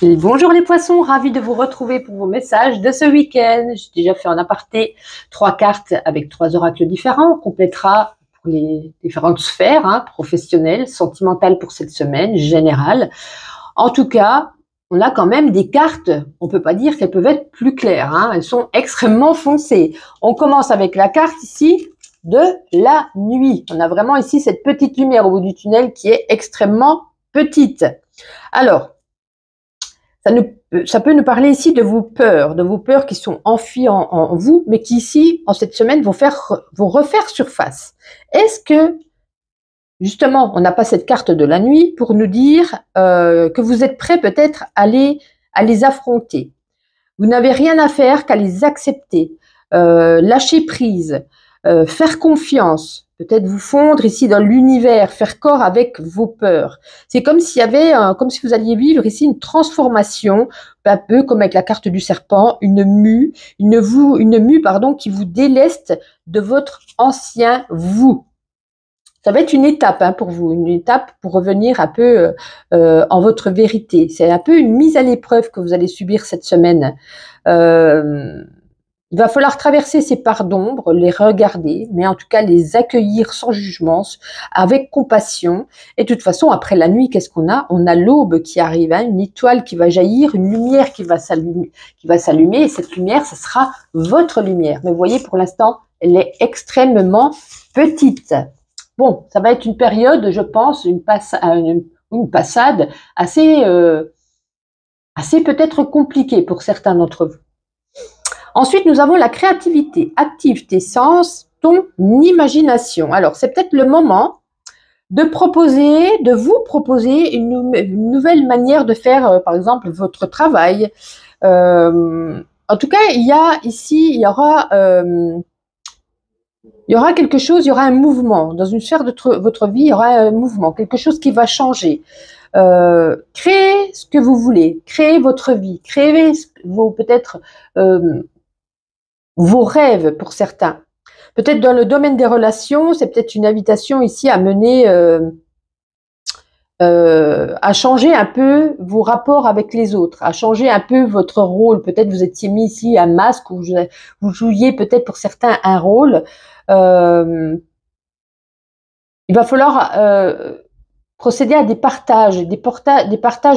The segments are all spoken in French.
Bonjour les poissons, ravi de vous retrouver pour vos messages de ce week-end. J'ai déjà fait en aparté 3 cartes avec 3 oracles différents. On complétera pour les différentes sphères, professionnelles, sentimentales pour cette semaine, générale. En tout cas, on a quand même des cartes, on peut pas dire qu'elles peuvent être plus claires. Elles sont extrêmement foncées. On commence avec la carte ici de la nuit. On a vraiment ici cette petite lumière au bout du tunnel qui est extrêmement petite. Alors, ça peut nous parler ici de vos peurs qui sont enfuies en vous, mais qui ici, en cette semaine, vont refaire surface. Est-ce que, justement, on n'a pas cette carte de la nuit pour nous dire que vous êtes prêt peut-être à les affronter? Vous n'avez rien à faire qu'à les accepter, lâcher prise, faire confiance, peut-être vous fondre ici dans l'univers, faire corps avec vos peurs. C'est comme s'il y avait, comme si vous alliez vivre ici une transformation, un peu comme avec la carte du serpent, une mue qui vous déleste de votre ancien vous. Ça va être une étape pour vous, une étape pour revenir un peu en votre vérité. C'est un peu une mise à l'épreuve que vous allez subir cette semaine. Il va falloir traverser ces parts d'ombre, les regarder, mais en tout cas les accueillir sans jugement, avec compassion. Et de toute façon, après la nuit, qu'est-ce qu'on a? On a l'aube qui arrive, une étoile qui va jaillir, une lumière qui va s'allumer. Et cette lumière, ce sera votre lumière. Mais vous voyez, pour l'instant, elle est extrêmement petite. Bon, ça va être une période, je pense, une passade assez peut-être compliquée pour certains d'entre vous. Ensuite, nous avons la créativité. Active tes sens, ton imagination. Alors, c'est peut-être le moment de vous proposer une nouvelle manière de faire, par exemple, votre travail. En tout cas, il y aura quelque chose, il y aura un mouvement. Dans une sphère de votre vie, il y aura un mouvement, quelque chose qui va changer. Créez ce que vous voulez, créez votre vie, créez peut-être vos rêves pour certains. Peut-être dans le domaine des relations, c'est peut-être une invitation ici à mener, à changer un peu vos rapports avec les autres, à changer un peu votre rôle. Peut-être vous étiez mis ici un masque ou vous jouiez peut-être pour certains un rôle. Il va falloir procéder à des partages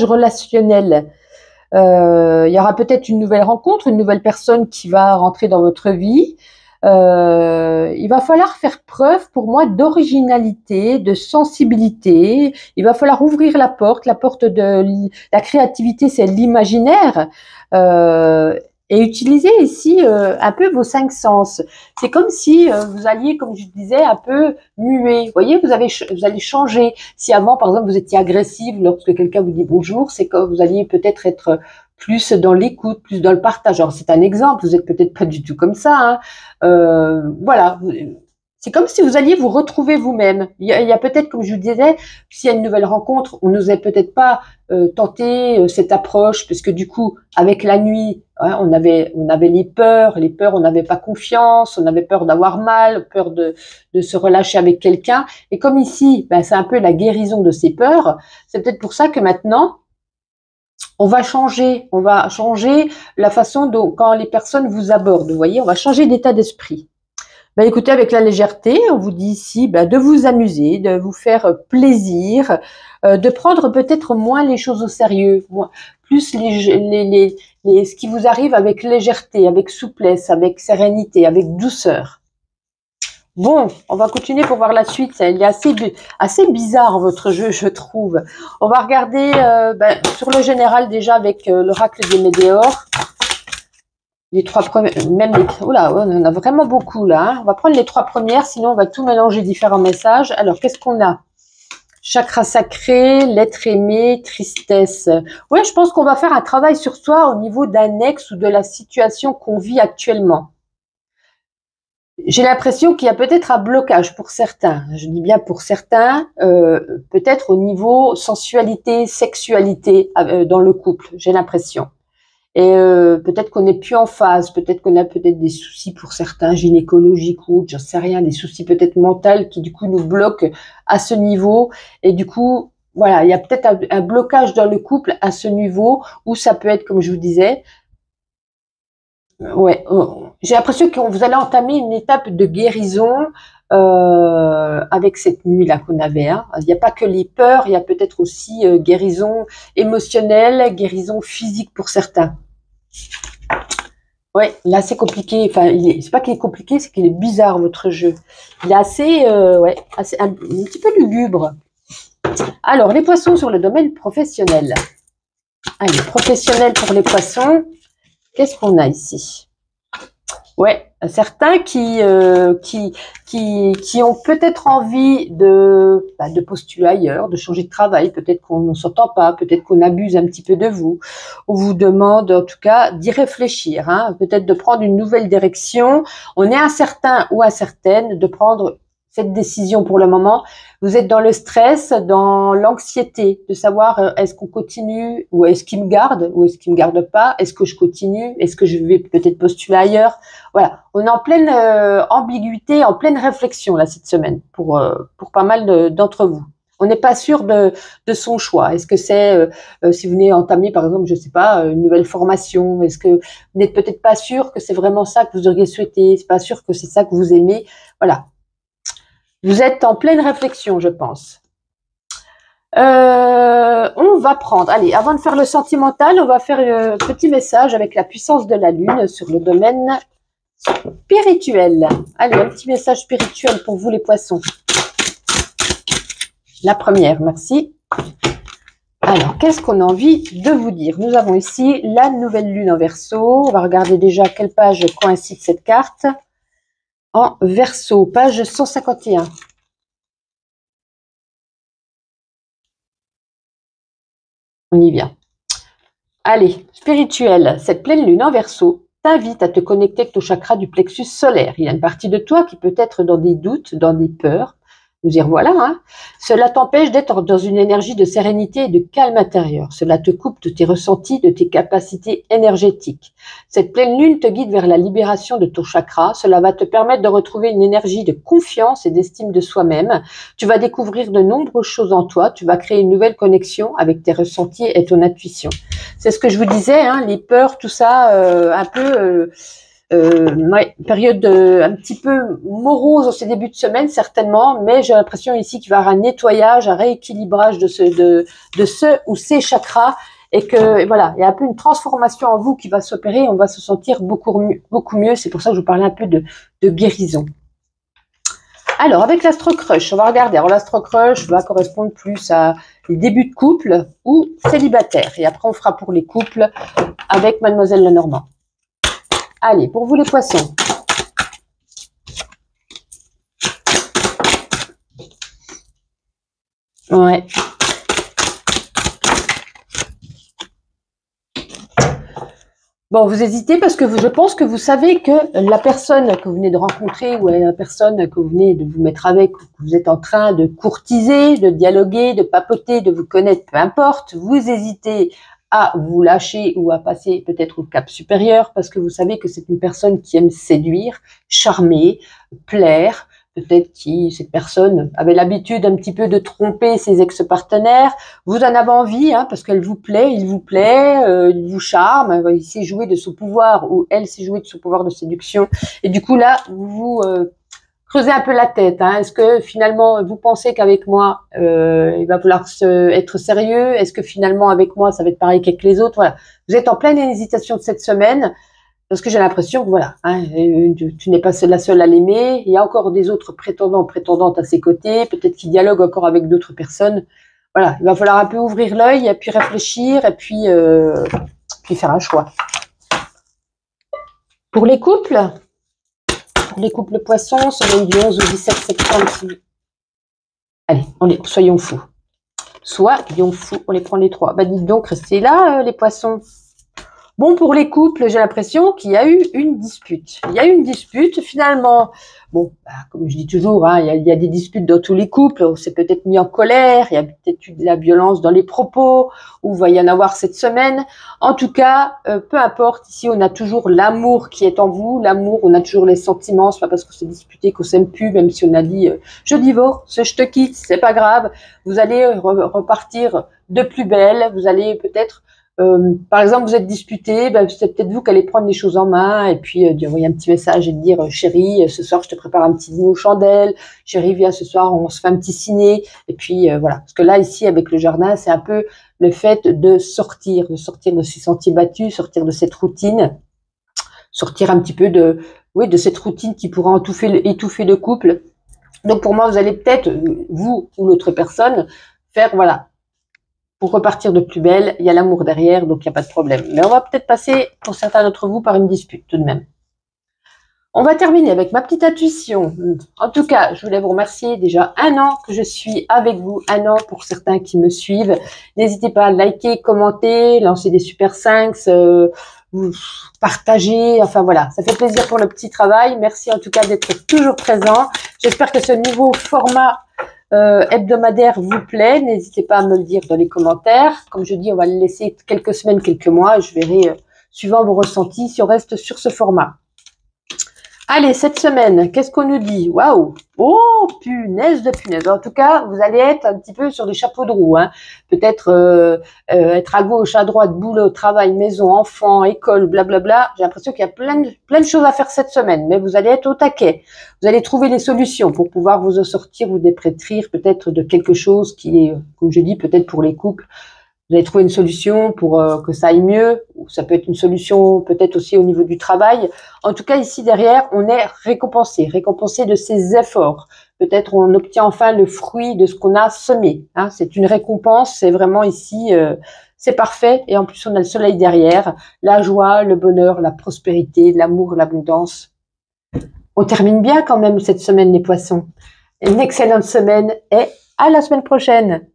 relationnels. Il y aura peut-être une nouvelle rencontre, une nouvelle personne qui va rentrer dans votre vie. Il va falloir faire preuve pour moi d'originalité, de sensibilité. Il va falloir ouvrir la porte de la créativité, c'est l'imaginaire. Et utiliser ici un peu vos 5 sens. C'est comme si vous alliez, comme je disais, un peu muer. Vous voyez, vous allez changer. Si avant, par exemple, vous étiez agressive lorsque quelqu'un vous dit bonjour, c'est que vous alliez peut-être être plus dans l'écoute, plus dans le partage. Alors, c'est un exemple, vous êtes peut-être pas du tout comme ça. Voilà. C'est comme si vous alliez vous retrouver vous-même. Il y a peut-être, comme je vous disais, s'il y a une nouvelle rencontre, on n'osait peut-être pas tenter cette approche, parce que du coup, avec la nuit, on avait les peurs, on n'avait pas confiance, on avait peur d'avoir mal, peur de se relâcher avec quelqu'un. Et comme ici, c'est un peu la guérison de ces peurs, c'est peut-être pour ça que maintenant, on va changer la façon dont, quand les personnes vous abordent, vous voyez, on va changer d'état d'esprit. Écoutez, avec la légèreté, on vous dit ici de vous amuser, de vous faire plaisir, de prendre peut-être moins les choses au sérieux, plus ce qui vous arrive avec légèreté, avec souplesse, avec sérénité, avec douceur. Bon, on va continuer pour voir la suite. Il est assez bizarre votre jeu, je trouve. On va regarder sur le général déjà avec l'oracle des météores. Les 3 premières, oula, on en a vraiment beaucoup là. On va prendre les 3 premières, sinon on va tout mélanger différents messages. Alors, qu'est-ce qu'on a? Chakra sacré, l'être aimé, tristesse. Ouais, je pense qu'on va faire un travail sur soi au niveau d'un ex ou de la situation qu'on vit actuellement. J'ai l'impression qu'il y a peut-être un blocage pour certains. Je dis bien pour certains, peut-être au niveau sensualité, sexualité dans le couple. J'ai l'impression. Et peut-être qu'on n'est plus en phase, peut-être qu'on a peut-être des soucis pour certains gynécologiques ou j'en sais rien, des soucis peut-être mentaux qui du coup nous bloquent à ce niveau. Et du coup, voilà, il y a peut-être un blocage dans le couple à ce niveau, où ça peut être, comme je vous disais, ouais, j'ai l'impression que vous allez entamer une étape de guérison avec cette nuit-là qu'on avait. Hein. Il n'y a pas que les peurs, il y a peut-être aussi guérison émotionnelle, guérison physique pour certains. Ouais, là c'est compliqué. Enfin, c'est pas qu'il est compliqué, c'est qu'il est bizarre votre jeu. Il est assez, ouais, assez un petit peu lugubre. Alors, les poissons sur le domaine professionnel. Allez, professionnel pour les poissons. Qu'est-ce qu'on a ici? Ouais, certains qui ont peut-être envie de postuler ailleurs, de changer de travail. Peut-être qu'on ne s'entend pas, peut-être qu'on abuse un petit peu de vous. On vous demande en tout cas d'y réfléchir, hein, peut-être de prendre une nouvelle direction. On est incertain ou incertaine de prendre cette décision pour le moment. Vous êtes dans le stress, dans l'anxiété de savoir est-ce qu'on continue ou est-ce qu'il me garde ou est-ce qu'il me garde pas, est-ce que je continue, est-ce que je vais peut-être postuler ailleurs. Voilà, on est en pleine ambiguïté, en pleine réflexion là cette semaine pour pas mal d'entre vous. On n'est pas sûr de son choix. Est-ce que c'est si vous venez entamer par exemple, je sais pas, une nouvelle formation, est-ce que vous n'êtes peut-être pas sûr que c'est vraiment ça que vous auriez souhaité, c'est pas sûr que c'est ça que vous aimez. Voilà. Vous êtes en pleine réflexion, je pense. On va prendre, allez, avant de faire le sentimental, on va faire un petit message avec la puissance de la Lune sur le domaine spirituel. Allez, un petit message spirituel pour vous les poissons. La première, merci. Alors, qu'est-ce qu'on a envie de vous dire? Nous avons ici la nouvelle Lune en Verseau. On va regarder déjà à quelle page coïncide cette carte. En Verseau, page 151. On y vient. Allez, spirituel, cette pleine lune en Verseau t'invite à te connecter avec ton chakra du plexus solaire. Il y a une partie de toi qui peut être dans des doutes, dans des peurs. Nous dire voilà, hein. Cela t'empêche d'être dans une énergie de sérénité et de calme intérieur. Cela te coupe de tes ressentis, de tes capacités énergétiques. Cette pleine lune te guide vers la libération de ton chakra. Cela va te permettre de retrouver une énergie de confiance et d'estime de soi-même. Tu vas découvrir de nombreuses choses en toi. Tu vas créer une nouvelle connexion avec tes ressentis et ton intuition. C'est ce que je vous disais, hein, les peurs, tout ça, un peu... ouais, période un petit peu morose au ces débuts de semaine certainement, mais j'ai l'impression ici qu'il va y avoir un nettoyage, un rééquilibrage de ce ou ces chakras, et que voilà, il y a un peu une transformation en vous qui va s'opérer. On va se sentir beaucoup mieux. C'est pour ça que je vous parlais un peu de guérison. Alors, avec l'Astro Crush, on va regarder. Alors, l'Astro Crush va correspondre plus à les débuts de couple ou célibataire. Et après, on fera pour les couples avec Mademoiselle Lenormand. Allez, pour vous les poissons. Ouais. Bon, vous hésitez parce que je pense que vous savez que la personne que vous venez de rencontrer ou la personne que vous venez de vous mettre avec, que vous êtes en train de courtiser, de dialoguer, de papoter, de vous connaître, peu importe, vous hésitez à vous lâcher ou à passer peut-être au cap supérieur parce que vous savez que c'est une personne qui aime séduire, charmer, plaire. Peut-être que cette personne avait l'habitude un petit peu de tromper ses ex-partenaires. Vous en avez envie, hein, parce qu'elle vous plaît, il vous charme, il sait jouer de son pouvoir ou elle sait jouer de son pouvoir de séduction. Et du coup, là, vous creusez un peu la tête. Hein. Est-ce que finalement, vous pensez qu'avec moi, il va falloir être sérieux? Est-ce que finalement, avec moi, ça va être pareil qu'avec les autres? Voilà. Vous êtes en pleine hésitation de cette semaine. Parce que j'ai l'impression que voilà, hein, tu n'es pas la seule à l'aimer. Il y a encore des autres prétendants, prétendantes à ses côtés. Peut-être qu'il dialogue encore avec d'autres personnes. Voilà, il va falloir un peu ouvrir l'œil et puis réfléchir et puis faire un choix. Pour les couples poissons, semaine du 11 au 17 septembre. Allez, soyons fous. Soyons fous, on les prend les trois. Bah dites donc, restez là, les poissons. Bon, pour les couples, j'ai l'impression qu'il y a eu une dispute. Il y a eu une dispute, finalement. Bon, bah, comme je dis toujours, hein, il y a des disputes dans tous les couples. On s'est peut-être mis en colère, il y a peut-être eu de la violence dans les propos, ou va y en avoir cette semaine. En tout cas, peu importe, ici, on a toujours l'amour qui est en vous. L'amour, on a toujours les sentiments. C'est pas parce qu'on s'est disputé qu'on s'aime plus, même si on a dit je divorce, je te quitte, c'est pas grave. Vous allez repartir de plus belle. Vous allez peut-être par exemple, vous êtes disputé, ben, c'est peut-être vous qui allez prendre les choses en main et puis lui envoyer un petit message et te dire chérie, ce soir je te prépare un petit dîner aux chandelles, chérie viens ce soir on se fait un petit ciné et puis voilà. Parce que là ici avec le jardin c'est un peu le fait de sortir de ces sentiers battus, sortir de cette routine, sortir un petit peu de cette routine qui pourra étouffer le couple. Donc pour moi vous allez peut-être vous ou l'autre personne faire voilà. Pour repartir de plus belle, il y a l'amour derrière, donc il n'y a pas de problème. Mais on va peut-être passer, pour certains d'entre vous, par une dispute tout de même. On va terminer avec ma petite intuition. En tout cas, je voulais vous remercier déjà 1 an que je suis avec vous, 1 an pour certains qui me suivent. N'hésitez pas à liker, commenter, lancer des super 5, partager, enfin voilà, ça fait plaisir pour le petit travail. Merci en tout cas d'être toujours présent. J'espère que ce nouveau format hebdomadaire vous plaît. N'hésitez pas à me le dire dans les commentaires. Comme je dis, on va le laisser quelques semaines, quelques mois. Je verrai, suivant vos ressentis, si on reste sur ce format. Allez, cette semaine, qu'est-ce qu'on nous dit? Waouh! Oh, punaise de punaise. En tout cas, vous allez être un petit peu sur des chapeaux de roue. Hein. Peut-être être à gauche, à droite, boulot, travail, maison, enfant, école, blablabla. J'ai l'impression qu'il y a plein de choses à faire cette semaine. Mais vous allez être au taquet. Vous allez trouver les solutions pour pouvoir vous en sortir, vous déprétrir peut-être de quelque chose qui est, comme je dis, peut-être pour les couples. Vous allez trouver une solution pour que ça aille mieux, ou ça peut être une solution peut-être aussi au niveau du travail. En tout cas, ici derrière, on est récompensé de ses efforts. Peut-être on obtient enfin le fruit de ce qu'on a semé. Hein. C'est une récompense, c'est vraiment ici, c'est parfait. Et en plus, on a le soleil derrière, la joie, le bonheur, la prospérité, l'amour, l'abondance. On termine bien quand même cette semaine, les poissons. Une excellente semaine et à la semaine prochaine.